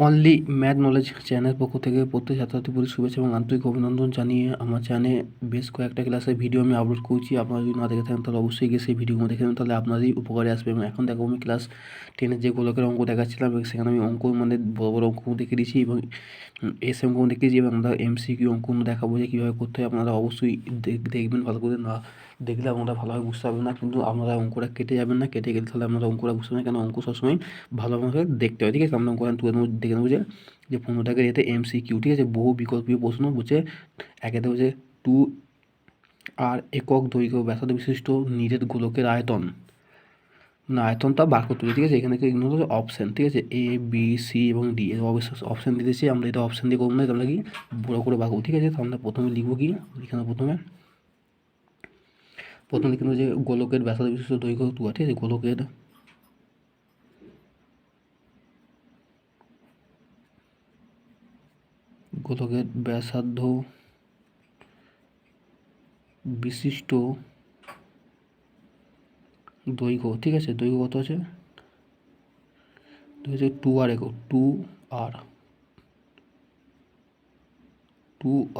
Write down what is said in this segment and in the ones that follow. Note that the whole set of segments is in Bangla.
অনলি ম্যাথ নলেজ চ্যানেল পক্ষ থেকে প্রত্যেক ছাত্রছাত্রীদের শুভেচ্ছা এবং আন্তরিক অভিনন্দন জানিয়ে আমার চ্যানেলে বেশ কয়েকটা ক্লাসের ভিডিও আমি আপলোড করছি। আপনারা যদি না দেখে থাকেন তাহলে অবশ্যই গিয়ে সেই ভিডিওগুলো দেখে নেবেন, তাহলে আপনারই উপকারে আসবে। এবং এখন দেখো আমি ক্লাস 10-এর যে গোলকের অঙ্ক দেখাচ্ছিলাম এবং সেখানে আমি অঙ্ক মানে বড় বড় অঙ্কগুলো দেখে দিয়েছি এবং এসএম অঙ্কগুলো দেখিয়েছি এবং আমরা এমসিকিউ অঙ্কগুলো দেখাবো যে কীভাবে করতে হয়। আপনারা অবশ্যই দেখবেন ভালো করে, না দেখলে আপনারা ভালোভাবে বুঝতে পারবেন না, কিন্তু আপনারা অঙ্কটা কেটে যাবেন না, কেটে গেলে তাহলে আপনারা অঙ্কটা বুঝতে পারবেন, কেন অঙ্ক সবসময় ভালোভাবে দেখতে হয়। ঠিক আছে, আমরা অঙ্কটা তুলে নেবো, দেখে নেবো যে 15 টাকার এতে এমসিকিউ। ঠিক আছে, বহু বিকল্পীয় প্রশ্ন বলছে একেতে হচ্ছে 2 আর একক দৈর্ঘ্য ব্যাসার্ধ বিশিষ্ট নিরেট গোলকের আয়তন, না আয়তনটা বার করতে হবে। ঠিক আছে, এখানে এগুলো হচ্ছে অপশান। ঠিক আছে, এ বি সি এবং ডি এর অপশান দিতেছি, আমরা এটা অপশান দিয়ে করবো না, আমরা কি বড় করে বার করবো। ঠিক আছে, তো আমরা প্রথমে লিখবো কি, এখানে প্রথমে লিখবো যে গোলকের ব্যাসার্ধ বিশিষ্ট দৈর্ঘ্য 2। ঠিক আছে, গোলকের ব্যাসার্ধ বিশিষ্ট দৈর্ঘ্য। ঠিক আছে, দৈর্ঘ্য কত আছে, 2 আর একক, 2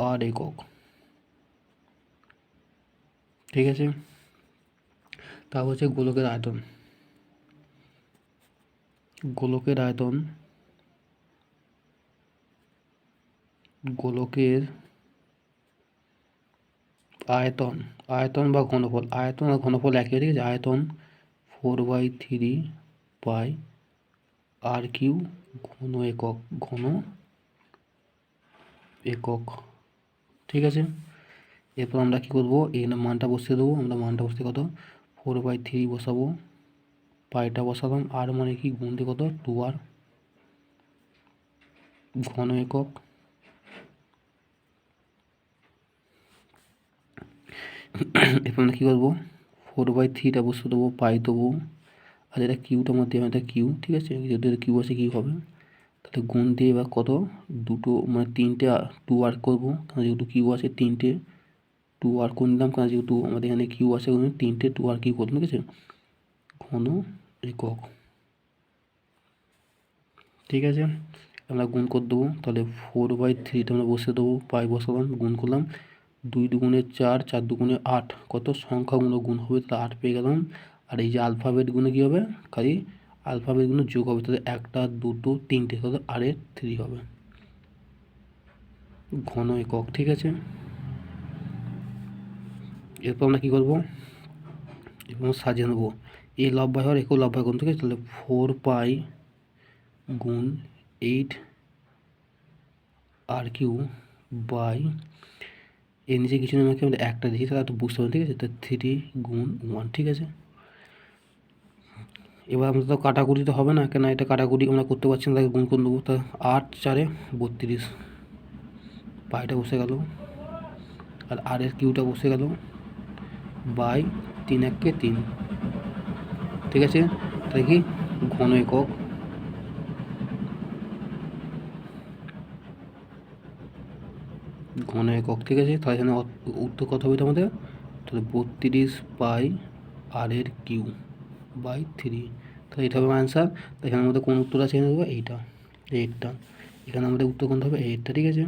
আর একক। ঠিক আছে, তারপর হচ্ছে গোলকের আয়তন, গোলকের আয়তন আয়তন বা ঘনফল, আয়তন আর ঘনফল একই। ঠিক আছে, আয়তন 4/3 পাই আর কিউ ঘন একক। ঠিক আছে, এরপর আমরা কী করবো, এখানে মানটা বসিয়ে দেবো। আমরা মানটা বসতে কত, 4/3 বসাবো, পাইটা বসালাম, আর মানে কি গুণ দিয়ে কত 2 আর ঘন একক। এরপর আমরা কী করবো, 4/3টা বসিয়ে দেবো, পাই দেবো, আর এটা কিউটা মধ্যে এটা কিউ। ঠিক আছে, যেহেতু এটা কিউ আছে কিউ হবে, তাহলে গুণ দিয়ে এবার কত, দুটো মানে 3টে 2 আর করবো, কারণ যেহেতু কিউ আছে 3টে 2 আর করে নিলাম, কারণ যেহেতু আমাদের এখানে কিউ আছে 3টে 2 আর কিউ করলাম। ঠিক আছে, ঘন একক। ঠিক আছে, আমরা গুণ করে দেবো, তাহলে 4/3টা আমরা বসে দেবো, পাই বসালাম, গুণ করলাম, 2 দুগুণে 4, 4 দুগুণে 8, কত সংখ্যাগুলো গুণ হবে, তাহলে 8 পেয়ে গেলাম। আর এই যে আলফাবেটগুলো কী হবে, খালি আলফাবেটগুলো যোগ হবে, তাহলে 1টা 2টো 3টে, তাহলে আর 3 হবে, ঘন একক। ঠিক আছে, এরপর আমরা কী করবো, এরপর সাজিয়ে নেবো, এই লব্বাই হওয়ার একও লব্বাই গুণ। ঠিক আছে, তাহলে 4 পাই গুণ 8 আর কিউ বাই, এর নিচে কিছু নেই, আমাকে একটা দিয়েছি, তাহলে তো বুঝতে পারবেন। ঠিক আছে, তো 3 গুণ 1। ঠিক আছে, এবার আমাদের তো কাটাকুটি তো হবে না, কেন এটা কাটাকুটি আমরা করতে পারছি না, তাকে গুণ করে দেবো। তা 8 4 32, পাইটা বসে গেল, আর আর এর কিউটা বসে গেল, বাই 3 1 3। ঠিক আছে, তাই কি ঘন একক। ঠিক আছে, তাহলে এখানে উত্তর কত হবে আমাদের, তাহলে 32 পাই আর এর কিউ বাই 3। তাহলে এটা হবে অ্যান্সার। তো এখানের মধ্যে কোন উত্তর আছে, এখানে দেবো এইটা, এইটটা। এখানে আমাদের উত্তর কোনটা হবে, এইটটা। ঠিক আছে,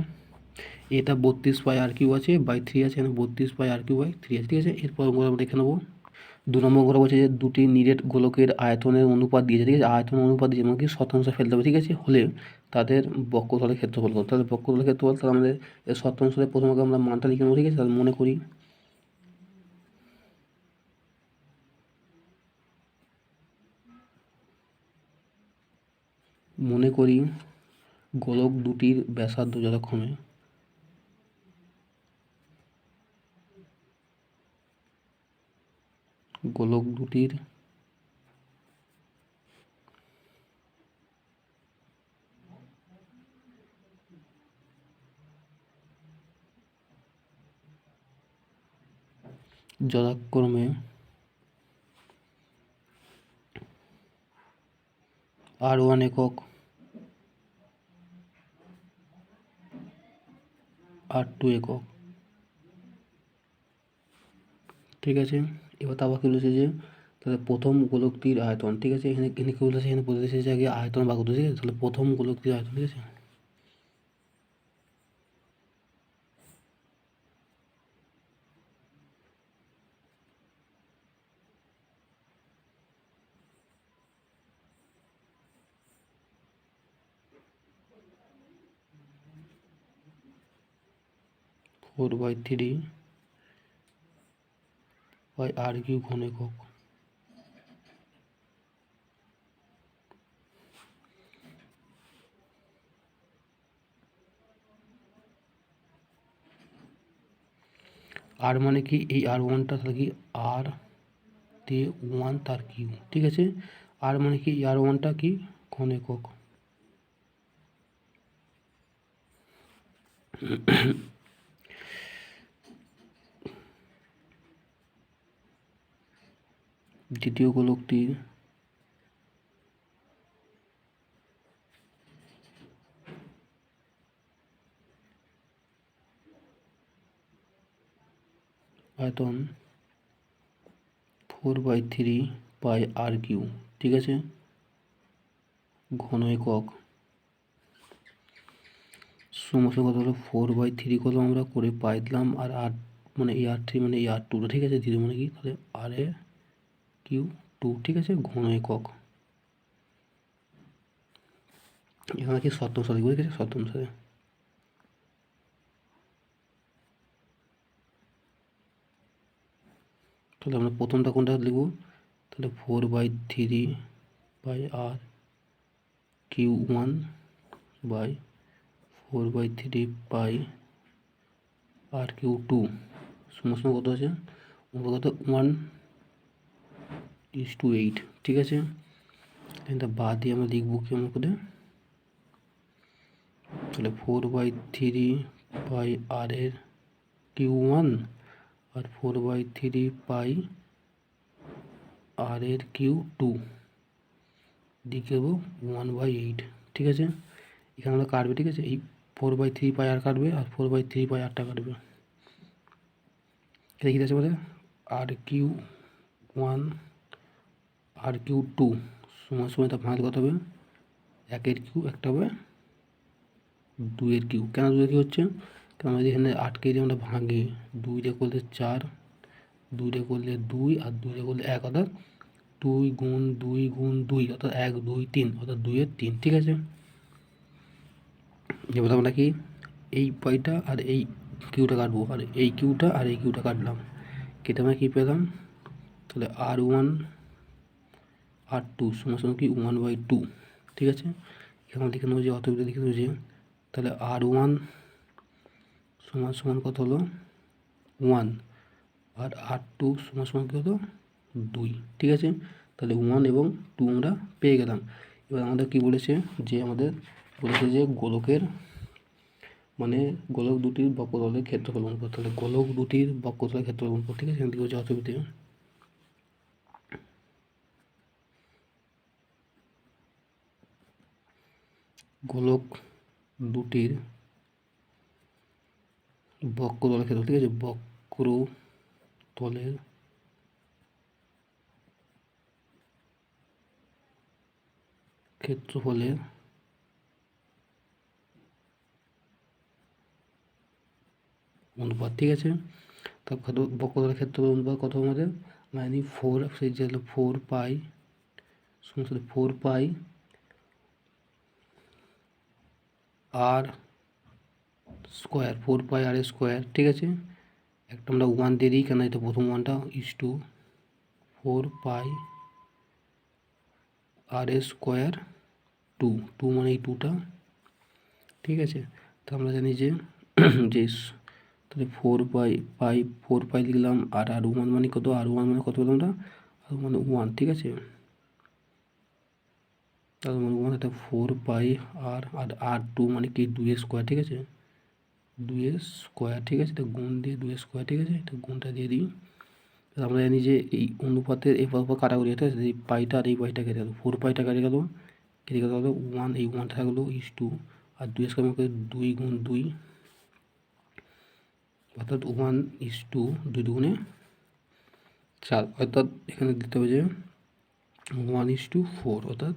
এটা 32 পাই আর কিউ আছে বাই 3 আছে, এখানে 32 পাই আর কিউ বাই 3 আছে। ঠিক আছে, এরপর আমরা দেখে নেবো 2 নম্বর করে বলছে যে দুটি নিরেট গোলকের আয়তনের অনুপাত দিয়েছে। ঠিক আছে, আয়তন অনুপাত দিয়েছে মানে কি শতাংশ ফেলতে হবে। ঠিক আছে, হলে তাদের বক্রতলের ক্ষেত্রফল কত, তাহলে বক্রতলের ক্ষেত্রফল, তাহলে আমাদের শতাংশে প্রথমে আমরা মানটা লিখে নেবো। ঠিক আছে, তাহলে মনে করি গোলক দুটির ব্যাসার্ধ যথাক্রমে গোলক দুটির যথাক্রমে R1 একক, R2 একক। ঠিক আছে, এবার তারপর কী বলেছে যে তাহলে প্রথম গোলকটির আয়তন, ঠিক আছে, এখানে এখানে কি বলেছে, এখানে বলেছে যে আগে আয়তন বার করতে, ঠিক আছে। তাহলে প্রথম গোলকটির আয়তন, ঠিক আছে, four by three by r cube ঘন একক। আর মানে কি, এই আর ওয়ানটা তাহলে কি আর তে ওয়ান তার কিউ, ঠিক আছে। আর মানে কি, আর ওয়ানটা কি ঘন একক। দ্বিতীয় গোলকটির আয়তন four by three by r cube, ঠিক আছে, ঘন একক। সমস্যা কত হলো, ফোর বাই থ্রি করলাম আমরা, করে পাই দিলাম, আর আর মানে এই আর থ্রি মানে এই আর টুটা, ঠিক আছে, জিরো মানে কি, তাহলে আর এ কিউ টু, ঠিক আছে, ঘন একক। এখানে কি সপ্তম সাথে, ঠিক আছে, সপ্তম সাথে। তাহলে আমরা প্রথমটা কোনটা লিখব, তাহলে four by three by r cube one by four by three by r cube two সমস্ত কত আছে, কত 1:8, ঠিক আছে। এটা বাদ দিয়ে আমরা লিখবো কেমন করে, তাহলে four by three by r এর Q one r four by three by r এর কিউ টু দিকে দেবো 1/8, ঠিক আছে। এখানে আমরা কাটবে, ঠিক আছে, এই ফোর বাই থ্রি বাই আর কাটবে, আর ফোর বাই থ্রি বাই আরটা কাটবে। এটা কী আছে বলে, আর কিউ ওয়ান আর কিউ টু সময় সময় তা ভাঙাতে কত হবে, একের কিউ একটা হবে দুইয়ের কিউ। কেন দুইয়ের কিউ হচ্ছে, কারণ এখানে আটকে যদি আমরা ভাঙি, দুইটা করলে চার, দুইটা করলে দুই, আর দুইটা করলে এক, অর্থাৎ দুই গুণ দুই অর্থাৎ 1 2 3 অর্থাৎ 2-এর 3, ঠিক আছে। এবার আমরা কি এই পাইটা আর এই কিউটা কাটবো, আর এই কিউটা আর এই কিউটা কাটলাম, কেটে আমরা কী পেলাম, তাহলে আর ওয়ান আর টু সমান কি 1/2, ঠিক আছে। এখানে লিখে নেবো যে অতএব লিখে নেবো যে তাহলে আর ওয়ান সমান সমান কত হলো 1, আর আর টু সমান সমান কত 2, ঠিক আছে। তাহলে 1 এবং 2 আমরা পেয়ে গেলাম। এবার আমাদের কি বলেছে, যে আমাদের বলেছে যে গোলকের মানে গোলক দুটির বক্রতলের ক্ষেত্রফল গুণ করতে, তাহলে গোলক দুটির বক্রতলের ক্ষেত্রফল গুণ করতে, ঠিক আছে। এখান থেকে হচ্ছে অতএব গোলক দুটির বক্রতলের ক্ষেত্রফল, ঠিক আছে, বক্রতলের ক্ষেত্রফলের অনুপাত, ঠিক আছে। তারপর বক্রতলের ক্ষেত্রফল অনুপাত কত আমাদের, মানে 4, সেই যে 4 পাই সমস্ত 4 pi r square, 4 pi r square, ঠিক আছে। একটা আমরা 1 দিয়ে দিই, কেন এটা প্রথম ওয়ানটা is to 4 pi r square two মানে এই টুটা, ঠিক আছে। তো আমরা জানি যে যে তাহলে 4 পাই লিখলাম, আর আর ওয়ান মানে কত, আর ওয়ান মানে কত পেলাম আমরা, আর মানে 1, ঠিক আছে। তার মানে 1 এটা 4 পাই আর টু মানে কি 2 স্কোয়ার, ঠিক আছে, 2 স্কোয়ার, ঠিক আছে। এটা গুণ দিয়ে 2 স্কোয়ার, ঠিক আছে, এটা গুণটা দিয়ে দিই। আমরা জানি যে এই অনুপাতের এই পর কাটাকুটি, ঠিক আছে, এই পাইটা আর এই পাইটা কেটে গেল, 4 পাইটা কেটে গেল, কেটে গেল 1, এই 1টা থাকলো ইস টু, আর 2 স্কোয়ার মানে 2 গুণ 2 অর্থাৎ 1 ইস টু 2 দুগুণে 4, অর্থাৎ এখানে দিতে হবে যে 1:4, অর্থাৎ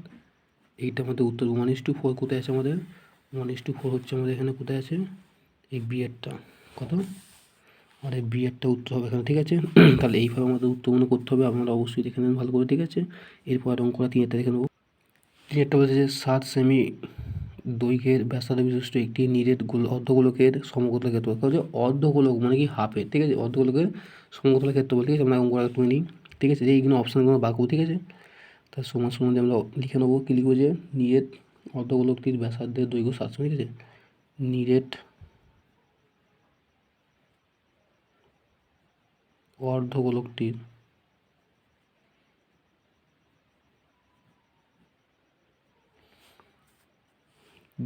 এইটা আমাদের উত্তর। 1:4 কোথায় আছে আমাদের? 1:4 হচ্ছে আমাদের এখানে কোথায় আছে? এই বিয়েরটা কত? আর এই বিয়েরটা উত্তর হবে এখানে, ঠিক আছে। তাহলে এইভাবে আমাদের উত্তরগুলো করতে হবে, আপনারা অবশ্যই দেখে নেবেন ভালো করে, ঠিক আছে। এরপর অঙ্কটা 3-এরটা দেখে নেবো। 3-এরটা বলছে যে 7 সেমি দৈর্ঘ্যের ব্যাসার্ধ বিশিষ্ট একটি নিরেট অর্ধগোলকের সমকোণের ক্ষেত্রফল। হচ্ছে অর্ধগোলক মানে কি হাফে, ঠিক আছে। অর্ধগোলকের সমকোণের ক্ষেত্রফল, ঠিক আছে। আমরা অঙ্কটা তুলে নিই, ঠিক আছে। এইগুলো অপশানগুলো বাঁকবো, ঠিক আছে। তার সমান সমান দিয়ে আমরা লিখে নেবো, কী লিখবো যে নিরেট অর্ধগোলকটির ব্যাসার্ধের দৈর্ঘ্য 7 সেমি, ঠিক আছে। নিরেট অর্ধগোলকটির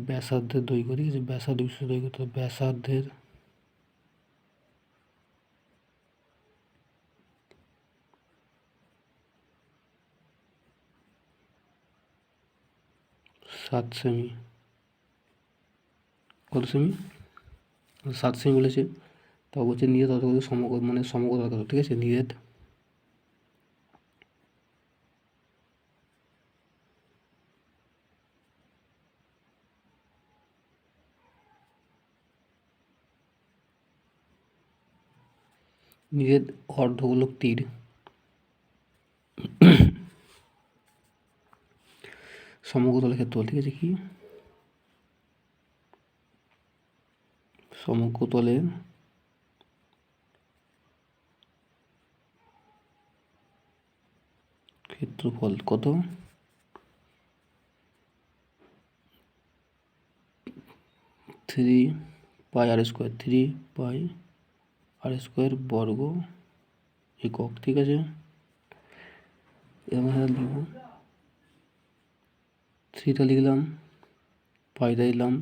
ব্যাসার্ধের দৈর্ঘ্য, ঠিক আছে। ব্যাসার্ধ বিশিষ্ট দৈর্ঘ্য, তো ব্যাসার্ধের 7 সেমি। কত সেমি? 7 সেমি বলেছে। তা বলছে নিরেট অর্ধগোলকের সমকোণ মানে সমকোণ কত, ঠিক আছে। নিরেট অর্ধগোলকটির সমগ্রতলের ক্ষেত্রফল, ঠিক আছে। কি সমগ্রতলের ক্ষেত্রফল কত? 3 পাই আর স্কোয়ার, 3 পাই আর স্কোয়ার বর্গ একক, ঠিক আছে। এবার লিখব 3টা লিখলাম, পাইটা দিলাম,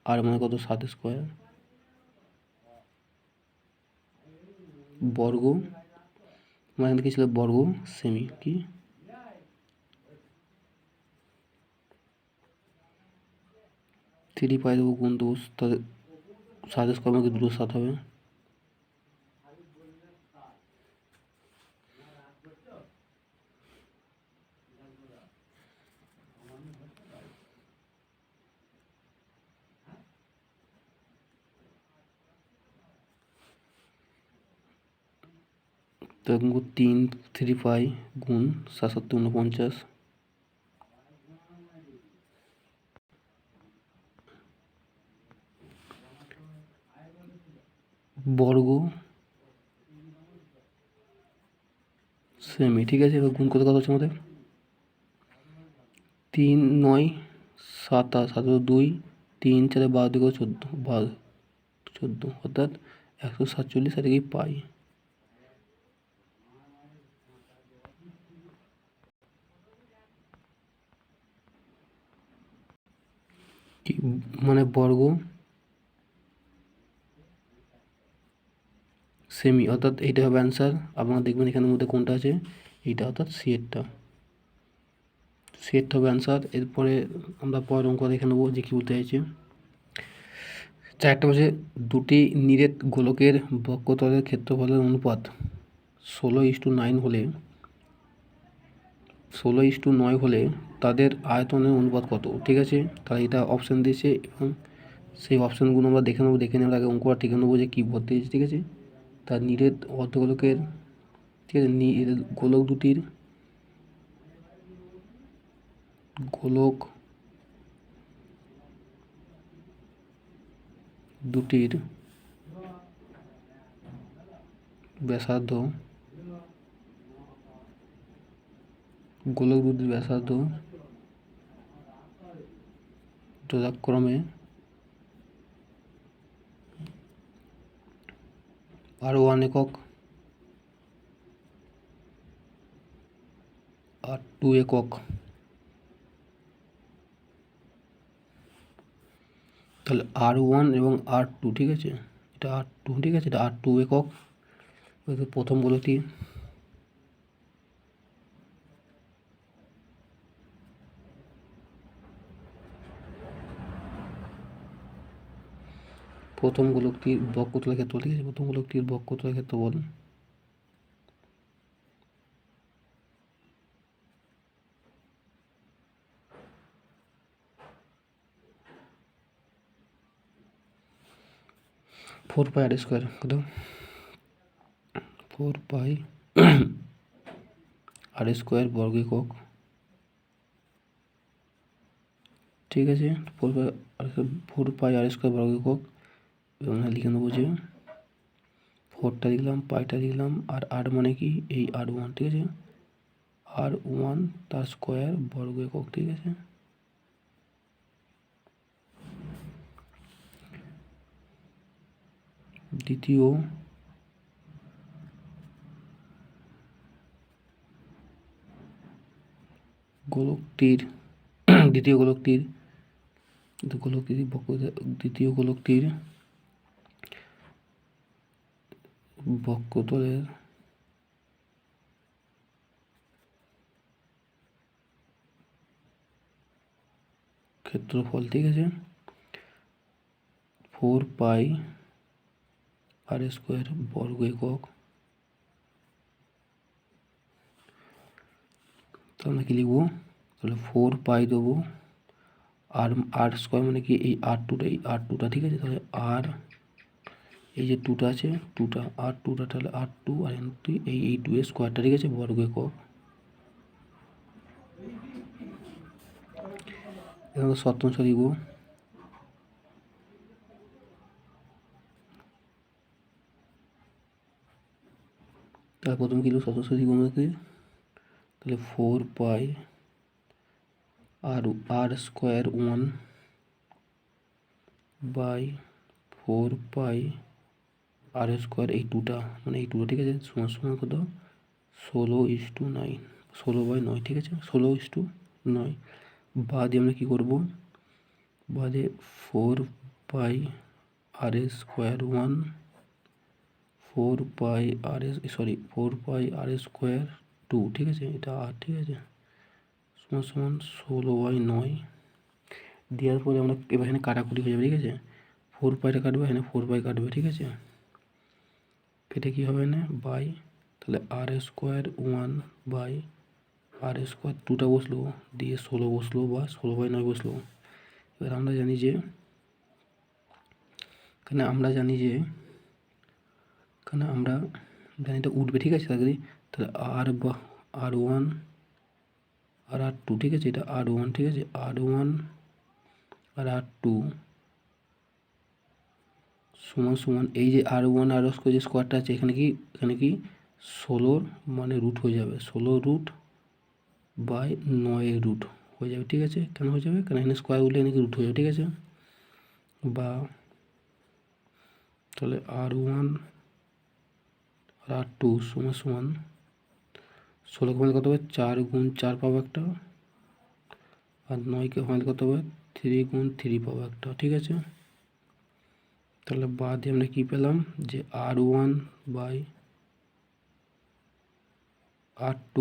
আর মানে কত 7 স্কোয়ার বর্গ, মানে কি ছিল বর্গ সেমি, কি 3 পাই দেবো গুণ দেবো, তাহলে 7 স্কোয়ার আমাকে 2 7 হবে। তো 3 পাই গুণ 7 7 49 বর্গ সেমি, ঠিক আছে। এবার গুণ কত কত হচ্ছে আমাদের? 3 9 7 7 2 3 4 12 দিকে 14 অর্থাৎ 147 আর কি পাই। কি মানে বর্গ সেমি, অর্থাৎ এইটা হবে অ্যান্সার। আপনারা দেখবেন এখানের মধ্যে কোনটা আছে, এইটা অর্থাৎ সিএরটা হবে অ্যান্সার। এরপরে আমরা পরের অঙ্ক দেখে নেবো যে কী বলতে চাইছে। 4টা বলছে দুটি নিরেট গোলকের বক্ষতলের ক্ষেত্রফলের অনুপাত 16:9 হলে 16:9 হলে তাদের আয়তনের অনুপাত কত, ঠিক আছে। তাহলে এটা অপশান দিয়েছে এবং সেই অপশানগুলো আমরা দেখে নেবো। দেখে নেওয়ার আগে অঙ্কটা ঠিক নেবো যে কী বলতে চাইছে, ঠিক আছে। তার নিরেট অর্ধগোলকের, ঠিক আছে, গোলক দুটির ব্যাসার্ধ যথাক্রমে R1 একক R2 একক। তাহলে R1 এবং R2, ঠিক আছে। এটা R2, ঠিক আছে, এটা R2 একক। প্রথম গোলকটি বক্ষতলের ক্ষেত্রফল, ঠিক আছে। প্রথম গোলকটির বক্ষতলের ক্ষেত্রফল ফোর পাই আর স্কোয়ার কত, 4 পাই আর স্কোয়ার বর্গ একক, ঠিক আছে। 4 পাই আর স্কোয়ার বর্গ একক, এবং লিখে নেবো যে 4টা লিখলাম, পাইটা লিখলাম, আর আর মানে কি এই R1, ঠিক আছে, R1 তার স্কোয়ার বর্গ একক, ঠিক আছে। দ্বিতীয় গোলকটির দ্বিতীয় গোলকটির বক্ষতলের ক্ষেত্রফল, ঠিক আছে, 4 পাই আর স্কোয়ার বর্গ একক। তো আমরা কি লিখবো, তাহলে 4 পাই দেবো, আর স্কোয়ার মানে কি এই আর টুটা, ঠিক আছে। তাহলে আর এই যে 2টা আছে, 2টা আর 2টা, তাহলে R2 আর এই 2 এর স্কোয়ারটা, ঠিক আছে, বর্গ একক। এখানে শতাংশ লিখবো, তার প্রথমে কি লিখবো, শতাংশ লিখবো আমাকে, তাহলে 4 pi r square 1 by 4 pi r square এই 2টা, মানে এই 2টা, ঠিক আছে, সমান সমান কত, 16:9, 16/9, ঠিক আছে, 16:9। বাদে আমরা কি করব, বাদে 4 pi r square 1, 4 pi r square 2, ঠিক আছে, এটা আর, ঠিক আছে, সমান সমান 16/9 দেওয়ার পরে আমরা এবার এখানে কাটাকুটি হয়ে যাবে, ঠিক আছে। 4 পাইটা কাটবে, এখানে 4 পাই কাটবে, ঠিক আছে, কেটে কী হবে না বাই, তাহলে আর স্কোয়ার 1 বাই আর স্কোয়ার 2টা বসলো, দিয়ে 16 বসলো বা 16/9 বসলো। এবার আমরা জানি যে এখানে এটা উঠবে, ঠিক আছে, তাহলে R1 আর R2, ঠিক আছে, এটা R1, ঠিক আছে, R1 আর R2 সমান সমান এই যে R1 আর স্কোয়ার যে স্কোয়ারটা আছে, এখানে কি 16 মানে রুট হয়ে যাবে, 16√9 রুট হয়ে যাবে, ঠিক আছে। কেন হয়ে যাবে, কারণ এখানে স্কোয়ার উঠলে এখানে রুট হয়ে যাবে, ঠিক আছে। বা তাহলে R1 আর R2 সমান সমান 16 কে কত হবে, 4 গুণ 4 পাবো একটা, আর 9কে ফাইনাল কত হবে, 3 গুণ 3 পাবো একটা, ঠিক আছে। তাহলে বাদে আমরা কি পেলাম, যে R1 বাই R2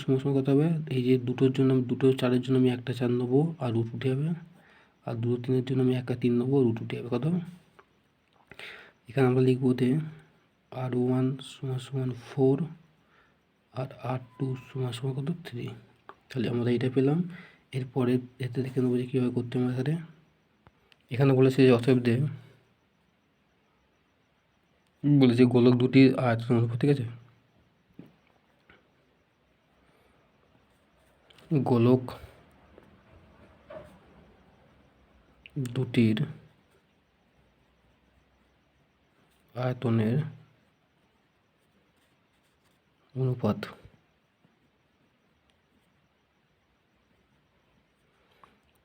সমান সমান কত হবে, এই যে দুটো 4-এর জন্য আমি একটা 4 নেবো আর রুট উঠে যাবে, আর 2-3-এর জন্য আমি একটা 3 নেবো, রুট উঠে যাবে, কত। এখানে আমরা লিখবো যে R1 সমান সমান 4 আর R2 সমান সমান কত 3। তাহলে আমরা এইটা পেলাম। এরপরে এতে দেখে নেবো যে কীভাবে করতে হবে। এখানে বলেছে যে অতএব বলেছে গোলক দুটি আয়তন অনুপাত, ঠিক আছে, গোলক দুটির আয়তনের অনুপাত,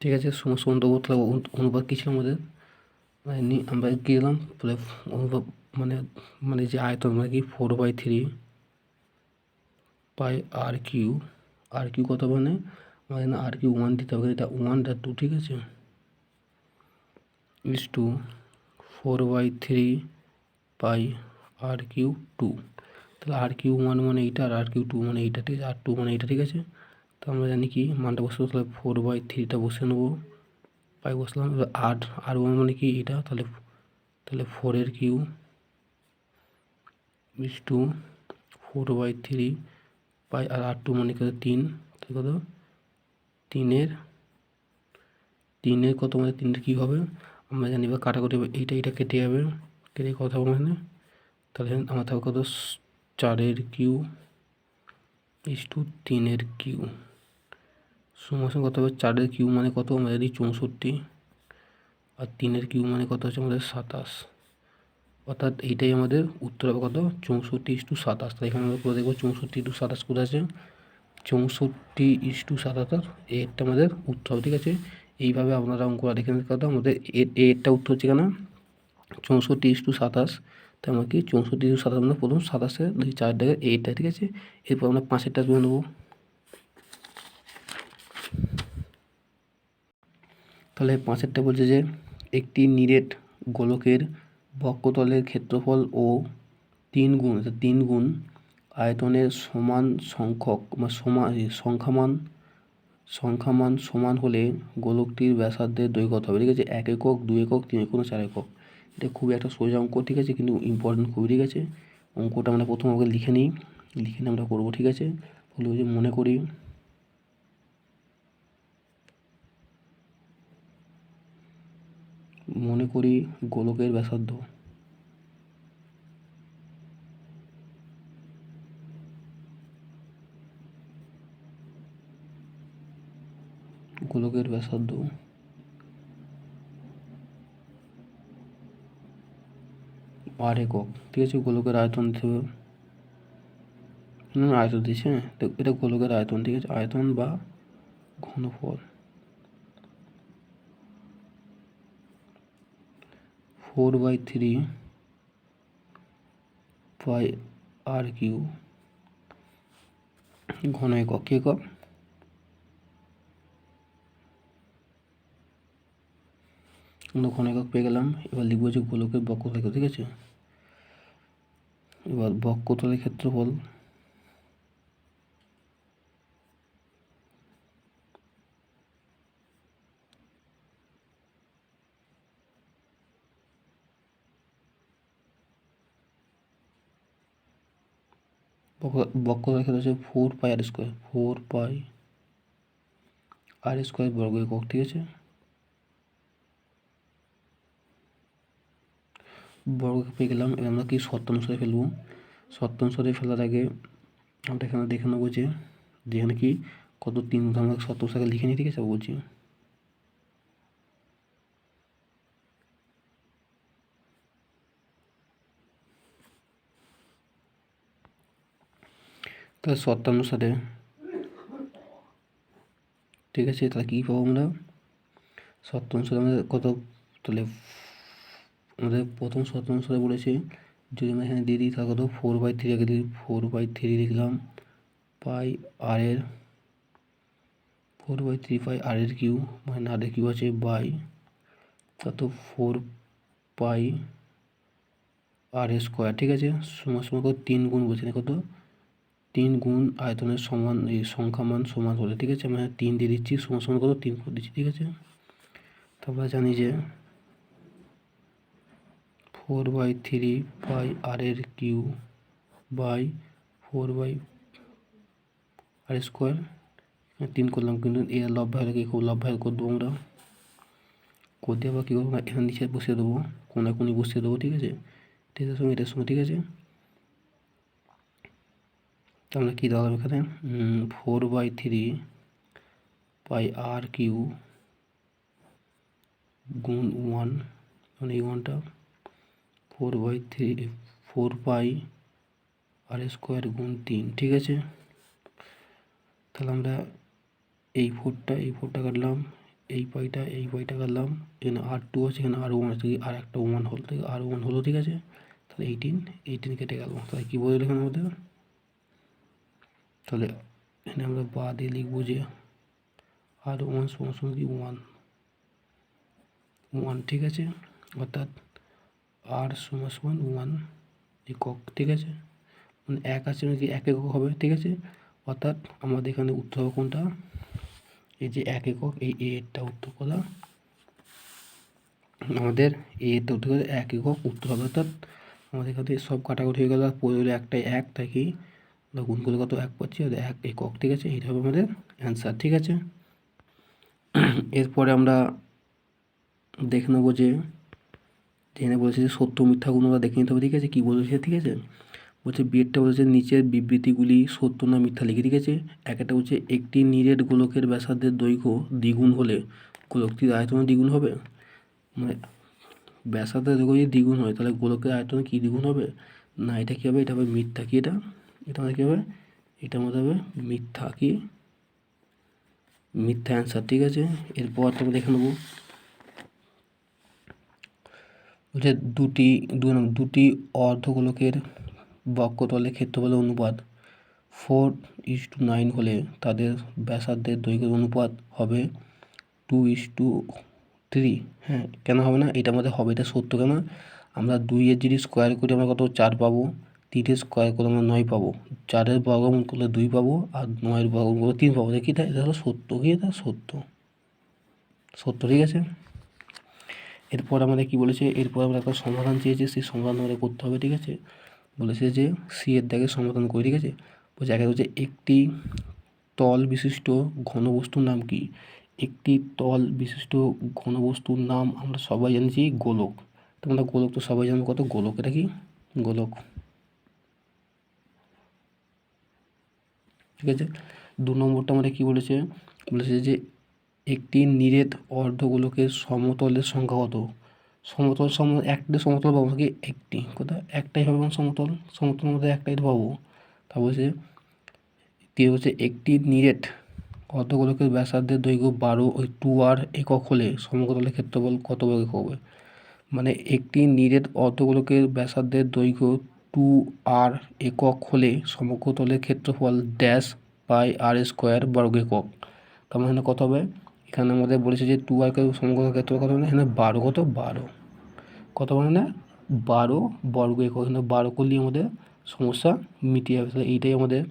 ঠিক আছে, সমান দেবো। তাহলে অনুপাত কী ছিল আমাদের, আমরা কী দিলাম, অনুপাত মানে যে আয়তন মানে কি 4/3 পাই আর কিউ কত, মানে আমাদের না আর কিউ 1 দিতে হবে, এটা 1/2, ঠিক আছে, ইস টু 4/3 পাই R3 2। তাহলে R3 1 মানে এইটা, আর R3 2 মানে এইটা, ঠিক আছে, R2 মানে এইটা, ঠিক আছে। তো আমরা জানি কি মানটা বসবো, তাহলে 4/3টা বসে নেবো, পাই বসলাম। R1 মানে কি এটা, তাহলে 4-এর Q is to 4/3 pi, R R2 মানে কত 3, তাহলে কত 3-এর কত, মানে 3-এর কী হবে, আমরা জানি বা কাটাকুটি এইটা কেটে যাবে, কেটে কথা বলবো এখানে। তাহলে আমার থাকবে কত 4 কিউ ইস টু 3 কিউ সমান কত হবে 4 কিউ মানে কত আমরা জানি 64 আর 3 কিউ মানে কত হচ্ছে আমাদের 27, অর্থাৎ এইটাই আমাদের উত্তর হবে কত 64:27। তাই এখানে আমরা করে দেখবো 64:27 কোথায় আছে, 64:27 এরটা আমাদের উত্তর হবে। ঠিক আছে, এইভাবে আপনারা অঙ্কটা দেখে নিতে কথা আমাদের এরটা উত্তর হচ্ছে কেন 64:27। তাই আমরা কি 64:27 আমরা প্রথম 27-এর 4 দাগের এইটা। ঠিক আছে, এরপর আমরা 5-এরটা করে নেবো। তাহলে 5-এরটা বলছে যে একটি নিরেট গোলকের বক্ষতলের ক্ষেত্রফল ও 3 গুণ আয়তনের সমান সংখ্যক বা সংখ্যামান সমান হলে গোলকটির ব্যাসার্ধের দৈর্ঘ্য কত হবে। ঠিক আছে, 1 একক, 2 একক, 3 একক, 4 একক। এটা খুবই একটা সোজা অঙ্ক। ঠিক আছে, কিন্তু ইম্পর্টেন্ট খুবই। ঠিক আছে, অঙ্কটা আমরা প্রথম আগে লিখে নিই, লিখে নিয়ে আমরা করবো। ঠিক আছে, তাহলে ওই যে মনে করি গোলকের ব্যাসার্ধ, গোলকের ব্যাসার্ধ আর একক। ঠিক আছে, গোলকের আয়তন দিতে হবে, আয়তন দিচ্ছে। হ্যাঁ, এটা গোলকের আয়তন। ঠিক আছে, আয়তন বা ঘনফল 4/3 পাই আর কিউ ঘন একক। কি একক? আমরা ঘন একক পেয়ে গেলাম। এবার লিখবো যে গোলকের বক্ষতল। ঠিক আছে, এবার বক্ষতলের ক্ষেত্রফল বক্ষতলের ক্ষেত্রে হচ্ছে 4 pi r square, 4 pi r square বর্গ একক। ঠিক আছে, বর্গ পেয়ে গেলাম। এবার আমরা কি শর্তানুসারে ফেলবো। শর্তানুসারে ফেলার আগে আমরা এখানে দেখে নেবো যে যেখানে কি কত 3 আমরা শর্তানুসারে লিখে নিই। ঠিক আছে, বলছি তাহলে শর্তানুসারে। ঠিক আছে, তাহলে কী পাবো আমরা শর্তানুসারে আমাদের কত, তাহলে আমাদের প্রথম শর্তানুসারে বলেছে যদি আমরা এখানে দিয়ে দিই তাহলে কত 4/3 আগে দিই, 4/3 লিখলাম পাই আর এর 4/3 পাই আর এর কিউ মানে আর এর কিউ আছে বাই কত 4 পাই আর স্কোয়ার। ঠিক আছে, সমান সমান কত 3 গুণ বলছে না, কত 3 গুণ আয়তনের সমান এই সংখ্যামান সমান হলে। ঠিক আছে, আমরা 3 দিয়ে দিচ্ছি, সমান সমান কত 3 করে দিচ্ছি। ঠিক আছে, তারপরে জানি যে 4/3 পাই আর এর কিউ বাই 4 আর স্কোয়ার 3 করলাম, কিন্তু এর লব্ধ হলে কি খুব লব্ধ করে দেবো আমরা, করে দিয়ে আবার কী করবো এখানে নিচে বসিয়ে দেবো, কোনাকুনি বসিয়ে দেবো। ঠিক আছে, এটার সঙ্গে এটার সঙ্গে। ঠিক আছে, তো আমরা কী দেওয়া হবে এখানে 4/3 পাই আর কিউ গুণ 1 মানে এই 1টা 4 পাই আর স্কোয়ার গুণ 3। ঠিক আছে, তাহলে আমরা এই 4টা কাটলাম, এই পাইটা কাটলাম, এখানে R2 আছে, এখানে R1 আছে, আর একটা 1 হল, থেকে R1 হলো। ঠিক আছে, তাহলে 18 কেটে গেল। তাহলে কী বললো এখানে আমাদের, তাহলে এখানে আমরা বাদে লিখবো যে R1 সমান সমান কি 1। ঠিক আছে, অর্থাৎ আর সমান সমান 1 একক। ঠিক আছে, মানে 1 আছে নাকি 1 একক হবে। ঠিক আছে, অর্থাৎ আমাদের এখানে উত্তর হবে কোনটা, এই যে 1 একক, এই এরটা উত্তর করা আমাদের এরটা উত্তর করে 1 একক উত্তর হবে। অর্থাৎ আমাদের এখানে সব কাটাকুটি হয়ে গেল, পড়ে হলো একটাই 1, তাই কি গুণ করলে কত 1 পাচ্ছি, আর 1 একক। ঠিক আছে, এইটা হবে আমাদের অ্যান্সার। ঠিক আছে, এরপরে আমরা দেখে নেবো যে এখানে বলেছে যে সত্য মিথ্যা গুণটা দেখে নিতে হবে, ঠিক আছে। কী বলেছে, ঠিক আছে, বলছে বিয়েরটা বলেছে নিচের বিবৃতিগুলি সত্য না মিথ্যা লিখে, ঠিক আছে। একটা বলছে একটি নিরেট গোলকের ব্যাসার্ধের দৈর্ঘ্য দ্বিগুণ হলে গোলকটির আয়তন দ্বিগুণ হবে। মানে ব্যাসার্ধের দৈর্ঘ্য যদি দ্বিগুণ হয় তাহলে গোলকের আয়তন কী দ্বিগুণ হবে না, এটা কী হবে, এটা হবে মিথ্যা। কি এটা, এটা আমাদের কী হবে, এটা আমাদের হবে মিথ্যা। কি মিথ্যা অ্যান্সার, ঠিক আছে। এরপর তুমি দেখে নেবো, বলছে দুটি অর্ধগোলকের বক্ষতলের ক্ষেত্রফলের অনুপাত 4:9 হলে তাদের ব্যাসার্ধের দৈর্ঘ্যের অনুপাত হবে 2:3। হ্যাঁ, কেন হবে না, এটা আমাদের হবে, এটা সত্য। কেন, আমরা 2-এর যদি স্কোয়ার করি আমরা কত 4 পাবো, 3-এর স্কোয়ার করে আমরা 9 পাবো, 4-এর বর্গমূল করলে 2 পাবো, আর 9-এর বর্গমূল করলে 3 পাবো। দেখি এটা হলো সত্য। কি এটা সত্য, সত্য, ঠিক আছে। এরপর আমাদের কি বলেছে, এরপর আমরা একটা সমাধান চেয়েছে, সেই সমাধান আমাদের করতে হবে, ঠিক আছে। বলেছে যে সি এর দাগে সমাধান করি, ঠিক আছে। বলছে একে হচ্ছে একটি তল বিশিষ্ট ঘনবস্তুর নাম কি। একটি তল বিশিষ্ট ঘনবস্তুর নাম আমরা সবাই জানছি গোলক। তোমরা গোলক তো সবাই জানো, কত গোলক, এটা কি গোলক, ঠিক আছে। 2 নম্বরটা আমাদের কি বলেছে, বলেছে যে একটি নিরেট অর্ধগোলকের সমতলের সংখ্যা কত। সমতল একটা সমতল পাবো কি, একটি, কোথায় একটাই হবে সমতল, সমতলের মধ্যে একটাই তো পাবো। তা বলছে একটি নিরেট অর্ধগোলকের ব্যাসার্ধের দৈর্ঘ্য 12 ওই 2r একক হলে সমতলের ক্ষেত্রফল কত একক হবে। মানে একটি নিরেট অর্ধগোলকের ব্যাসার্ধের দৈর্ঘ্য 2r একক হলে সমতলের ক্ষেত্রফল ড্যাশ বাই r স্কোয়ার বর্গ একক। তার মানে এখানে কত হবে, এখানে আমাদের বলেছে যে 2r কে সমতলের ক্ষেত্রফল কত হবে, এখানে 12, কত 12, কত মানে 12 বর্গ একক। এখানে 12 করলেই আমাদের সমস্যা মিটিয়ে যাবে। তাহলে এইটাই আমাদের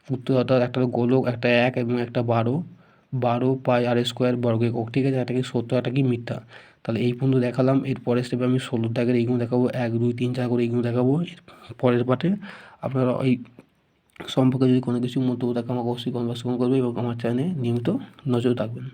উত্তর, অর্থাৎ একটা গোলক, একটা 1 এবং একটা 12 পাই আর স্কোয়ার বর্গ একক, ঠিক আছে। একটা কি সত্য, একটা কি মিথ্যা। তাহলে এই পর্যন্ত দেখালাম। এর পরের স্টেপে আমি 16 দাগের এইগুলো দেখাবো, 1, 2, 3, 4 করে এইগুলো দেখাবো। পরের পার্টে আপনারা এই সম্পর্কে যদি কোনো কিছু মন্তব্য থাকে আমাকে অবশ্যই কনভার্সেশন করবে এবং আমার চ্যানেলে নিয়মিত নজর রাখবেন।